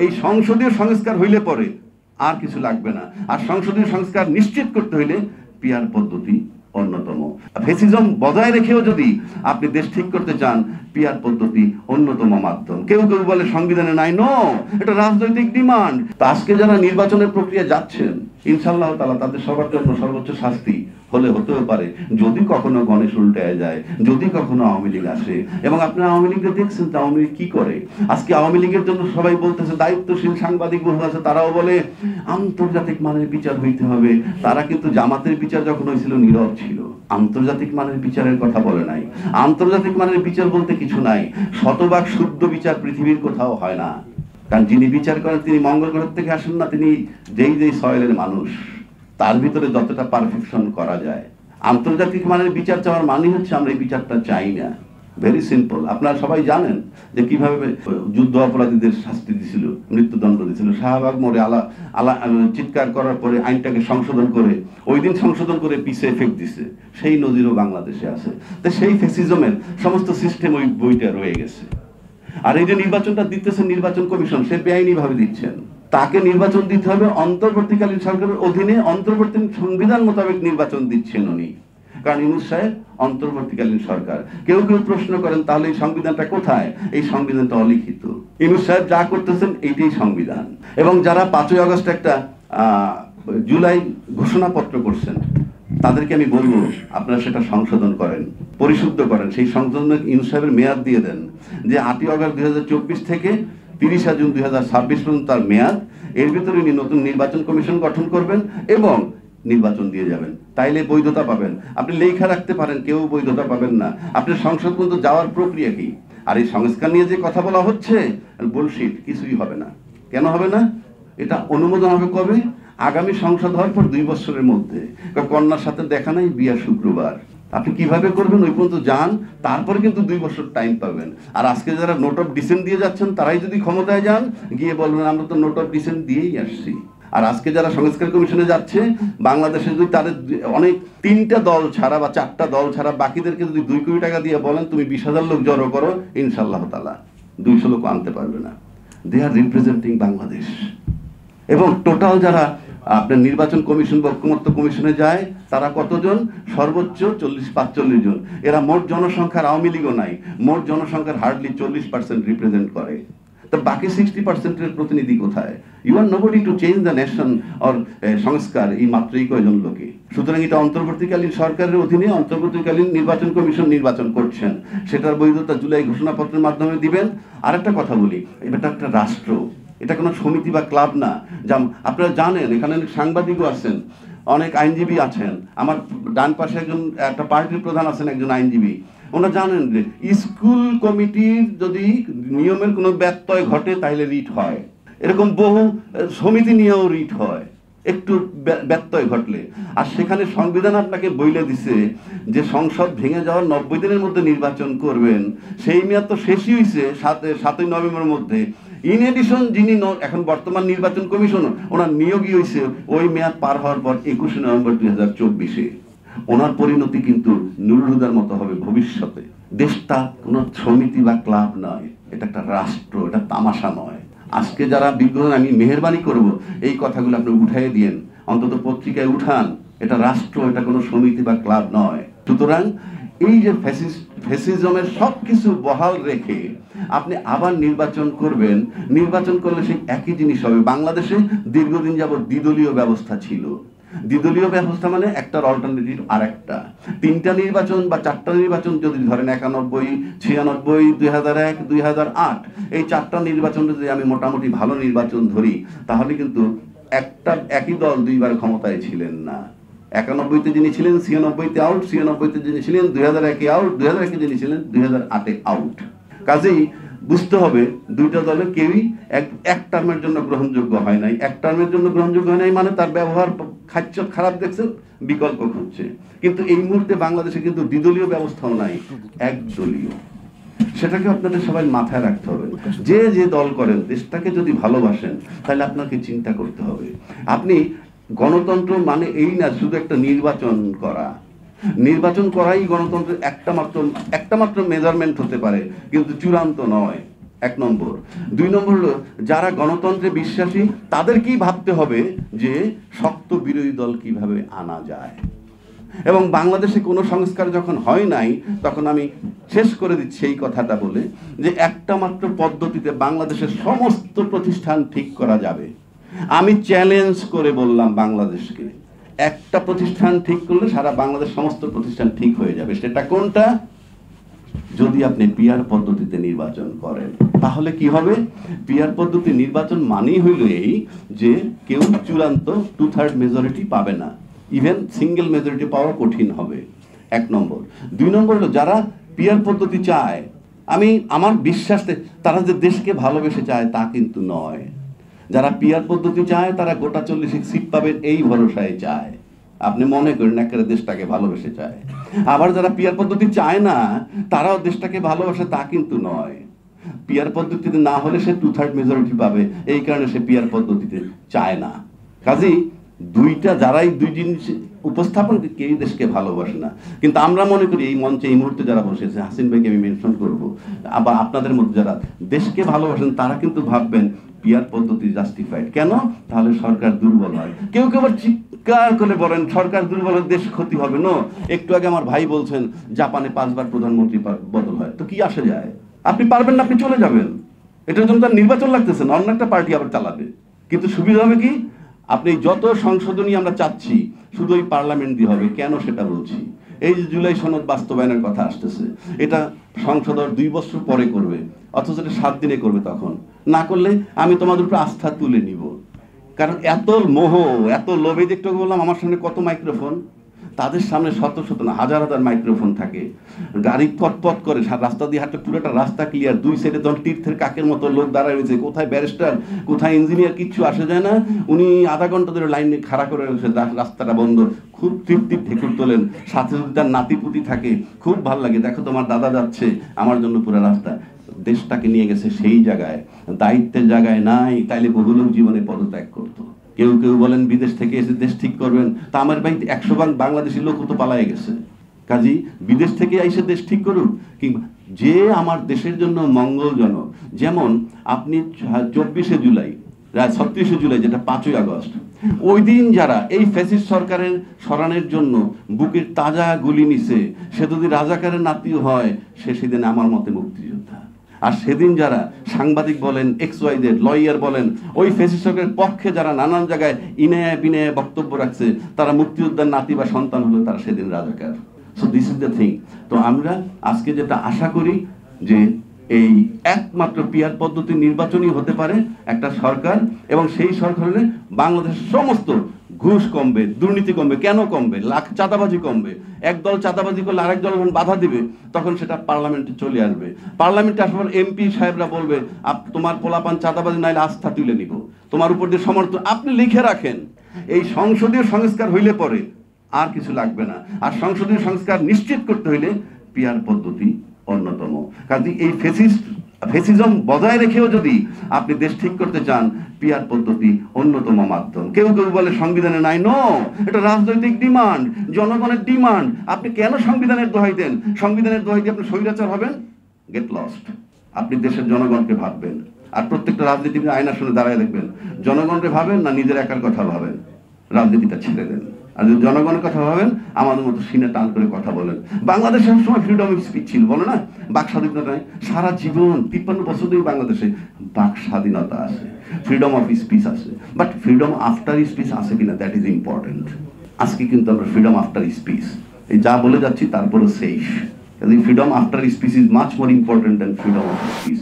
এই সংসদীয় সংস্কার হইলে পরে আর কিছু লাগবে না। আর সংসদীয় সংস্কার নিশ্চিত করতে হইলে পিয়ার পদ্ধতি অন্যতম। ফ্যাসিজম বজায় রেখেও যদি আপনি দেশ ঠিক করতে চান, পিয়ার পদ্ধতি অন্যতম মাধ্যম। কেউ কেউ বলে সংবিধানে নাই, নো, এটা রাজনৈতিক ডিমান্ড। তো আজকে যারা নির্বাচনের প্রক্রিয়া যাচ্ছেন, ইনশাআল্লাহ তাআলা তাদের সবার জন্য সর্বোচ্চ শাস্তি হতেও পারে যদি কখনো গণেশ উল্টায় যায়, যদি কখনো আওয়ামী লীগ আসে। এবং আপনারা আওয়ামী লীগকে দেখছেন তো আওয়ামী লীগ কি করে। আজকে আওয়ামী লীগের জন্য সবাই বলতেছে, দায়িত্বশীল সাংবাদিক বহু আছে, তারাও বলে আন্তর্জাতিক মানের বিচার হইতে হবে। তারা কিন্তু জামাতের বিচার যখন হয়েছিল নীরব ছিল, আন্তর্জাতিক মানের বিচারের কথা বলে নাই। আন্তর্জাতিক মানের বিচার বলতে কিছু নাই, শতভাগ শুদ্ধ বিচার পৃথিবীর কোথাও হয় না। কারণ যিনি বিচার করেন তিনি মঙ্গল গ্রহ থেকে আসেন না, তিনি যেই সয়েলের মানুষ, তার ভিতরে যতটা পারফেকশন করা যায়। আন্তর্জাতিক মানের বিচার চাওয়ার মানে হচ্ছে আমরা এই বিচারটা চাই না। Very simple. আপনারা সবাই জানেন যে কিভাবে যুদ্ধ অপরাধীদের শাস্তি দিছিল, মৃত্যুদণ্ড দিছিল। শাহবাগ মোড়ে চিৎকার করার পরে আইনটাকে সংশোধন করে, ওই দিন সংশোধন করে পিছে এফেক্ট দিছে। সেই নজিরও বাংলাদেশে আছে। তো সেই ফ্যাসিজমের সমস্ত সিস্টেম ওই বইটা রয়ে গেছে। আর এই যে নির্বাচনটা দিতেছেন নির্বাচন কমিশন, সে বেআইনি ভাবে দিচ্ছেন। তাকে নির্বাচন দিতে হবে অন্তর্বর্তীকালীন সরকারের অধীনে, অন্তর্বর্তী সংবিধান মোতাবেক নির্বাচন দিচ্ছেন উনি। কারণ ইউনূস সাহেব অন্তর্বর্তীকালীন সরকার। কেউ কেউ প্রশ্ন করেন তাহলে এই সংবিধানটা কোথায়? এই সংবিধানটা অলিখিত। ইউনূস সাহেব যা করতেছেন এইটাই সংবিধান। এবং যারা 5ই আগস্ট একটা জুলাই ঘোষণাপত্র করছেন, তাদেরকে আমি বলবো আপনারা সেটা সংশোধন করেন, পরিশুদ্ধ করেন। সেই সংশোধন ইউনূস সাহেবের মেয়াদ দিয়ে দেন যে 8ই আগস্ট 2024 থেকে 30 জুন 2026 পর্যন্ত তার মেয়াদ। এর ভিতরে উনি নতুন নির্বাচন কমিশন গঠন করবেন এবং নির্বাচন দিয়ে যাবেন, তাইলে বৈধতা পাবেন। আপনি লেখা রাখতে পারেন, কেউ বৈধতা পাবেন না। আপনার সংসদ পর্যন্ত যাওয়ার প্রক্রিয়া কি? আর এই সংস্কার নিয়ে যে কথা বলা হচ্ছে, বুলশিট, কিছুই হবে না। কেন হবে না? এটা অনুমোদন হবে কবে? আগামী সংসদ হওয়ার পর 2 বছরের মধ্যে। কন্যার সাথে দেখা নাই, বিয়া শুক্রবার। আপনি কিভাবে করবেন ওই পর্যন্ত যান, তারপরে কিন্তু 2 বছর টাইম পাবেন। আর আজকে যারা নোট অফ ডিসেন্ট দিয়ে যাচ্ছেন, তারাই যদি ক্ষমতায় যান, গিয়ে বলবেন আমরা তো নোট অফ ডিসেন্ট দিয়েই আসছি। আর আজকে যারা সংস্কার কমিশনে যাচ্ছে, বাংলাদেশে যদি তাদের অনেক 3টা দল ছাড়া বা 4টা দল ছাড়া বাকিদেরকে যদি 2 কোটি টাকা দিয়ে বলেন তুমি 20,000 লোক জড়ো করো, ইনশাআল্লাহ তাআলা 200 লোক আনতে পারবে না। দে আর রিপ্রেজেন্টিং বাংলাদেশ। এবং টোটাল যারা আপনার নির্বাচন কমিশন বা ঐকমত্য কমিশনে যায়, তারা কতজন? সর্বোচ্চ 40-45 জন। এরা মোট জনসংখ্যার, আওয়ামী লীগও নাই, মোট জনসংখ্যার হার্ডলি 40% রিপ্রেজেন্ট করে। তো বাকি 60%-এর প্রতিনিধি কোথায়? You are nobody to change the nation or সংস্কার, এই মাত্রই কয়জন লোকে। সুতরাং এটা অন্তর্বর্তীকালীন সরকারের অধীনে অন্তর্বর্তীকালীন নির্বাচন কমিশন নির্বাচন করছেন, সেটার বৈধতা জুলাই ঘোষণাপত্রের মাধ্যমে দিবেন। আর একটা কথা বলি, এটা একটা রাষ্ট্র, এটা কোনো সমিতি বা ক্লাব না। যা আপনারা জানেন, এখানে সাংবাদিকও আছেন, অনেক আইনজীবী আছেন। আমার ডান পাশে একটা পার্টির প্রধান আছেন, একজন আইনজীবী। ওনারা জানেন যে স্কুল কমিটির যদি নিয়মের কোনো ব্যত্যয় ঘটে তাহলে রিট হয়। এরকম বহু সমিতি নিয়েও রিট হয় একটু ব্যত্যয় ঘটলে। আর সেখানে সংবিধান আপনাকে বইলে দিছে যে সংসদ ভেঙে যাওয়ার 90 দিনের মধ্যে নির্বাচন করবেন। সেই মেয়াদ তো শেষই হয়েছে 7ই নভেম্বরের মধ্যে। ইন এডিশন যিনি এখন বর্তমান নির্বাচন কমিশন, ওনার নিয়োগই হয়েছে ওই মেয়াদ পার হওয়ার পর 21 নভেম্বর 2024-এ। ওনার পরিণতি কিন্তু নুরুল হুদার মতো হবে ভবিষ্যতে। দেশটা কোনো সমিতি বা ক্লাব নয়, এটা একটা রাষ্ট্র, এটা তামাশা নয়। আজকে যারা বিজ্ঞান, আমি মেহেরবানি করব এই কথাগুলো আপনি উঠাই দিয়েন, অন্তত পত্রিকায় উঠান। এটা রাষ্ট্র, এটা কোনো সমিতি বা ক্লাব নয়। সুতরাং এই যে ফ্যাসিজমের সবকিছু বহাল রেখে আপনি আবার নির্বাচন করবেন, নির্বাচন করলে সেই একই জিনিস হবে। বাংলাদেশে দীর্ঘদিন যাবত দ্বিদলীয় ব্যবস্থা ছিল। দ্বিদলীয় ব্যবস্থা মানে একটার অল্টারনেটিভ আর একটা। 3টা নির্বাচন বা 4টা নির্বাচন যদি ধরেন, 91, 96, 2001, 2008, এই 4টা নির্বাচন যদি আমি মোটামুটি ভালো নির্বাচন ধরি, তাহলে কিন্তু একই দল 2বার ক্ষমতায় ছিলেন না। 91-তে যিনি ছিলেন 96-তে আউট, 96-তে যিনি ছিলেন 2001-এ আউট, 2001-এ যিনি ছিলেন 2008-এ আউট। কাজেই বুঝতে হবে 2টা দলে কেউই এক টার্মের জন্য গ্রহণযোগ্য হয় নাই। এক টার্মের জন্য গ্রহণযোগ্য হয় নাই মানে তার ব্যবহার খারাপ দেখছেন, বিকল্প খুঁজছে। কিন্তু এই মুহূর্তে বাংলাদেশে কিন্তু দ্বিদলীয় ব্যবস্থাও নাই, একদলীয়। সেটাকে আপনাদের সবাই মাথায় রাখতে হবে। যে দল করেন, দেশটাকে যদি ভালোবাসেন, তাহলে আপনাকে চিন্তা করতে হবে। আপনি গণতন্ত্র মানে এই না শুধু একটা নির্বাচন করা। নির্বাচন করাই গণতন্ত্রের একটা মাত্র মেজারমেন্ট হতে পারে, কিন্তু চূড়ান্ত নয়। এক নম্বর। দুই নম্বর হলো যারা গণতন্ত্রে বিশ্বাসী তাদেরকেই ভাবতে হবে যে শক্ত বিরোধী দল কিভাবে আনা যায়। এবং বাংলাদেশে কোনো সংস্কার যখন হয় নাই তখন আমি শেষ করে দিচ্ছি এই কথাটা বলে যে একটা মাত্র পদ্ধতিতে বাংলাদেশের সমস্ত প্রতিষ্ঠান ঠিক করা যাবে। আমি চ্যালেঞ্জ করে বললাম বাংলাদেশকে, একটা প্রতিষ্ঠান ঠিক করলে সারা বাংলাদেশ সমস্ত প্রতিষ্ঠান ঠিক হয়ে যাবে। সেটা কোনটা? যদি আপনি পিআর পদ্ধতিতে নির্বাচন করেন। তাহলে কি হবে? পিআর পদ্ধতি নির্বাচন মানেই হইল এই যে কেউ চূড়ান্ত 2/3 মেজরিটি পাবে না, ইভেন সিঙ্গেল মেজরিটি পাওয়া কঠিন হবে। এক নম্বর। দুই নম্বর হলো যারা পিআর পদ্ধতি চায়, আমার বিশ্বাস তারা যে দেশকে ভালোবেসে চায় তা কিন্তু নয়। যারা পিআর পদ্ধতি চায় তারা গোটা 40 সিট পাবেন এই ভরসায় চায়। আপনি মনে করেন একেবারে দেশটাকে ভালোবেসে চায়। আবার যারা পিআর পদ্ধতি চায় না তারাও দেশটাকে ভালোবাসে তা কিন্তু নয়। পিআর পদ্ধতিতে না হলে সে 2/3 মেজরিটি পাবে, এই কারণে সে পিআর পদ্ধতিতে চায় না। কাজেই যারাই দুই জিনিস উপস্থাপন কেউ দেশকে ভালোবাসে না। কিন্তু আমরা মনে করি এই মঞ্চে এই মুহূর্তে যারা বসেছে, হাসিন ভাইকে আমি মেনশন করবো, আবার আপনাদের মধ্যে যারা দেশকে ভালোবাসেন তারা কিন্তু ভাববেন পিআর পদ্ধতি জাস্টিফাইড। কেন? তাহলে সরকার দুর্বল হয়। কেউ কেউ আবার চিৎকার করে বলেন সরকার দুর্বল হলে দেশ ক্ষতি হবে। না, একটু আগে আমার ভাই বলছেন জাপানে 5 বার প্রধানমন্ত্রী বদল হয়, তো কি আসে যায়? আপনি পারবেন না, আপনি চলে যাবেন। এটার জন্য তার নির্বাচন লাগতেছে না, অন্য একটা পার্টি আবার চালাবে। কিন্তু সুবিধা হবে কি? আপনি যত সংশোধনী আমরা চাচ্ছি শুধু ওই পার্লামেন্ট দিয়ে হবে। কেন সেটা বলছি, এই যে জুলাই সনদ বাস্তবায়নের কথা আসতেছে, এটা সংসদ 2 বছর পরে করবে, অথচ এটা 7 দিনে করবে। তখন না করলে আমি তোমাদের উপর আস্থা তুলে নিব। কারণ এত মোহ, এত লোভে, একটু বললাম আমার সামনে কত মাইক্রোফোন, তাদের সামনে শত শত না হাজার হাজার মাইক্রোফোন থাকে, গাড়ি পথ করে রাস্তা দিয়ে হাঁটতে, পুরোটা রাস্তা ক্লিয়ার, 2 সাইডে তখন তীর্থের কাকের মতো লোক দাঁড়ায় রয়েছে, কোথায় ব্যারিস্টার কোথায় ইঞ্জিনিয়ার কিচ্ছু আসে যায় না। উনি আধা ঘন্টা ধরে লাইনে খাড়া করে রয়েছে, রাস্তাটা বন্ধ, খুব তৃপ্তির ঢেকুর তোলেন, সাথে যদি তার নাতিপুতি থাকে খুব ভালো লাগে, দেখো তোমার দাদা যাচ্ছে আমার জন্য পুরো রাস্তা। দেশটাকে নিয়ে গেছে সেই জায়গায়, দায়িত্বের জায়গায় নাই, তাইলে বহু লোক জীবনে পদত্যাগ করতো। কেউ কেউ বলেন বিদেশ থেকে এসে দেশ ঠিক করবেন, তা আমার ভাই 100 ভাগ বাংলাদেশি লোক তো পালায় গেছে। কাজী বিদেশ থেকে এসে দেশ ঠিক করুন, কিংবা যে আমার দেশের জন্য মঙ্গলজনক। যেমন আপনি 24শে জুলাই, 36শে জুলাই যেটা 5ই আগস্ট, ওই দিন যারা এই ফ্যাসিস্ট সরকারের সরানোর জন্য বুকের তাজা গুলি নিছে, সে যদি রাজাকারের নাতিও হয় সে সেদিন আমার মতে মুক্তিযোদ্ধা। আর সেদিন যারা সাংবাদিক বলেন, XYZ লয়ার বলেন, ওই ফ্যাসিস্ট সরকারের পক্ষে যারা নানান জায়গায় ইনায়া বিনায়া বক্তব্য রাখছে, তারা মুক্তিযোদ্ধার নাতি বা সন্তান হলো, তারা সেদিন রাজাকার। So this is the thing. তো আমরা আজকে যেটা আশা করি যে এই একমাত্র পিআর পদ্ধতি নির্বাচনই হতে পারে একটা সরকার, এবং সেই সরকার হলে বাংলাদেশের সমস্ত ঘুষ কমবে, দুর্নীতি কমবে। কেন কমবে? চাঁদাবাজি কমবে। একদল চাঁদাবাজি করলে আরেক দল যখন বাধা দিবে তখন সেটা পার্লামেন্টে চলে আসবে। পার্লামেন্টে আসার পর এমপি সাহেবরা বলবে তোমার পোলাপান চাঁদাবাজি নাইলে আস্থা তুলে নিব, তোমার উপর দিয়ে সমর্থন। আপনি লিখে রাখেন, এই সংসদীয় সংস্কার হইলে পরে আর কিছু লাগবে না। আর সংসদীয় সংস্কার নিশ্চিত করতে হইলে পিআর পদ্ধতি অন্যতম। কাজে এই ফেসিজম বজায় রেখেও যদি আপনি দেশ ঠিক করতে চান, পিআর পদ্ধতি অন্যতম মাধ্যম। কেউ কেউ বলে সংবিধানে নাই। নো, এটা রাজনৈতিক ডিমান্ড, জনগণের ডিমান্ড। আপনি কেন সংবিধানের দোহাই দেন? সংবিধানের দোহাই দিয়ে আপনি স্বৈরাচার হবেন? Get lost. আপনি দেশের জনগণকে ভাববেন, আর প্রত্যেকটা রাজনীতিবিদ আয়নার সামনে দাঁড়ায় দেখবেন জনগণকে ভাবেন না নিজের একার কথা ভাবেন। রাজনীতিটা ছেড়ে দেন, আর যদি জনগণের কথা ভাবেন আমাদের মতো সিনে টান করে কথা বলেন। বাংলাদেশে সবসময় ফ্রিডম অফ স্পিচ ছিল, বলো না, বাক স্বাধীনতা নাই। সারা জীবন 53 বছর ধরে বাংলাদেশে বাক স্বাধীনতা আছে, ফ্রিডম অফ স্পিচ আছে, বাট ফ্রিডম আফটার স্পিচ আছে কিনা, দ্যাট ইজ ইম্পর্টেন্ট। আজকে কিন্তু আমরা ফ্রিডম আফটার স্পিচ এই যা বলে যাচ্ছি তারপরে শেষ। Freedom after speech is much more important than freedom of speech.